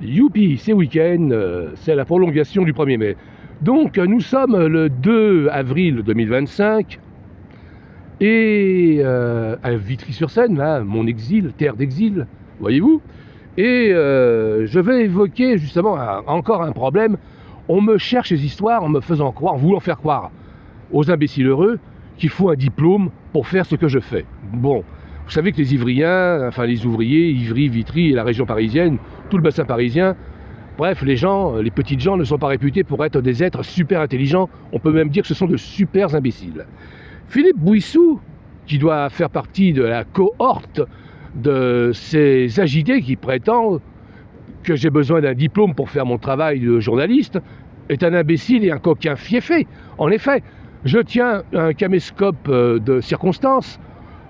Youpi, c'est week-end, c'est la prolongation du 1er mai. Donc nous sommes le 2 avril 2025 et à Vitry-sur-Seine, là, mon exil, terre d'exil, voyez-vous. Et je vais évoquer justement encore un problème. On me cherche ces histoires en me faisant croire, en voulant faire croire aux imbéciles heureux qu'il faut un diplôme pour faire ce que je fais. Bon, vous savez que les Ivriens, enfin les ouvriers, Ivry, Vitry et la région parisienne, tout le bassin parisien, bref, les gens, les petites gens ne sont pas réputés pour être des êtres super intelligents, on peut même dire que ce sont de super imbéciles. Philippe Bouissou, qui doit faire partie de la cohorte de ces agités qui prétendent que j'ai besoin d'un diplôme pour faire mon travail de journaliste, est un imbécile et un coquin fieffé. En effet, je tiens un caméscope de circonstance,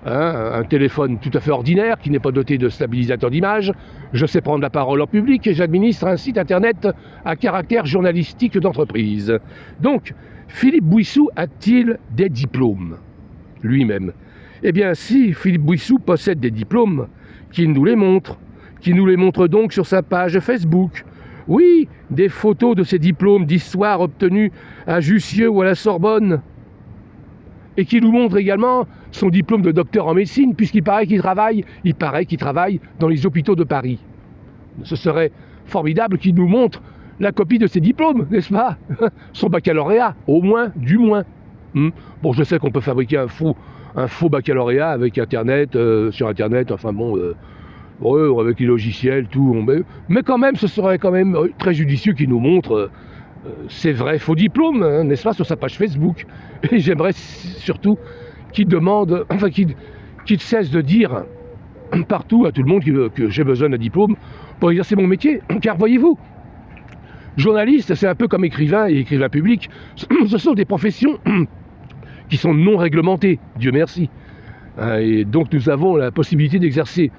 un téléphone tout à fait ordinaire qui n'est pas doté de stabilisateur d'image, je sais prendre la parole en public et j'administre un site internet à caractère journalistique d'entreprise. Donc, Philippe Bouissou a-t-il des diplômes lui-même? Eh bien, si Philippe Bouissou possède des diplômes, qu'il nous les montre. Qu'il nous les montre donc sur sa page Facebook. Oui, des photos de ses diplômes d'histoire obtenus à Jussieu ou à la Sorbonne. Et qui nous montre également son diplôme de docteur en médecine, puisqu'il paraît qu'il travaille dans les hôpitaux de Paris. Ce serait formidable qu'il nous montre la copie de ses diplômes, n'est-ce pas? Son baccalauréat, au moins, du moins. Bon, je sais qu'on peut fabriquer un faux baccalauréat avec Internet, sur Internet, enfin bon, avec les logiciels, tout. Mais quand même, ce serait quand même très judicieux qu'il nous montre ses vrais faux diplômes, hein, n'est-ce pas, sur sa page Facebook. Et j'aimerais surtout qu'il demande, enfin qu'il cesse de dire partout à tout le monde que j'ai besoin d'un diplôme pour exercer mon métier. Car voyez-vous, journaliste, c'est un peu comme écrivain et écrivain public. Ce sont des professions qui sont non réglementées, Dieu merci. Et donc nous avons la possibilité d'exercer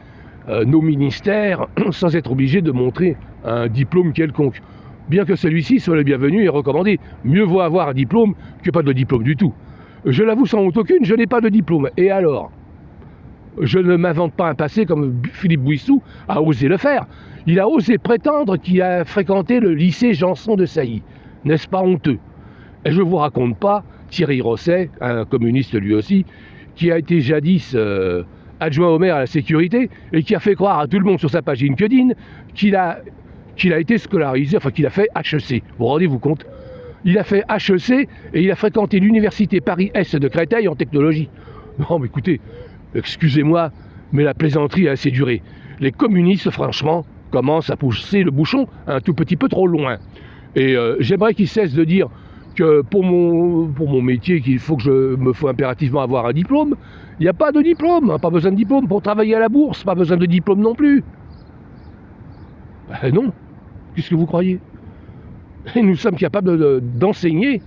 nos ministères sans être obligés de montrer un diplôme quelconque. Bien que celui-ci soit le bienvenu et recommandé. Mieux vaut avoir un diplôme que pas de diplôme du tout. Je l'avoue sans honte aucune, je n'ai pas de diplôme. Et alors? Je ne m'invente pas un passé comme Philippe Bouissou a osé le faire. Il a osé prétendre qu'il a fréquenté le lycée Janson de Sailly. N'est-ce pas honteux? Et je ne vous raconte pas Thierry Rosset, un communiste lui aussi, qui a été jadis adjoint au maire à la sécurité et qui a fait croire à tout le monde sur sa page LinkedIn qu'il a été scolarisé, enfin qu'il a fait HEC. Vous rendez-vous compte? Il a fait HEC et il a fréquenté l'université Paris-Est de Créteil en technologie. Non mais écoutez, excusez-moi, mais la plaisanterie a assez duré. Les communistes, franchement, commencent à pousser le bouchon un tout petit peu trop loin. Et j'aimerais qu'ils cessent de dire que pour mon métier, qu'il faut que me faut impérativement avoir un diplôme. Il n'y a pas de diplôme, hein, pas besoin de diplôme. Pour travailler à la bourse, pas besoin de diplôme non plus. Ben non, qu'est-ce que vous croyez? Et nous sommes capables d'enseigner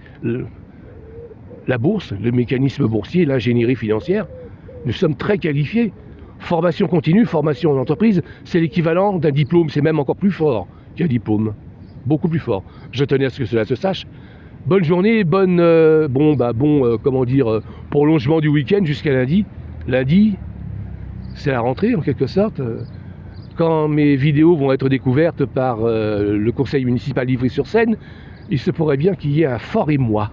la bourse, le mécanisme boursier, l'ingénierie financière. Nous sommes très qualifiés. Formation continue, formation en entreprise, c'est l'équivalent d'un diplôme, c'est même encore plus fort qu'un diplôme. Beaucoup plus fort. Je tenais à ce que cela se sache. Bonne journée, prolongement du week-end jusqu'à lundi. Lundi, c'est la rentrée en quelque sorte. Quand mes vidéos vont être découvertes par le conseil municipal d'Ivry-sur-Seine, il se pourrait bien qu'il y ait un fort émoi.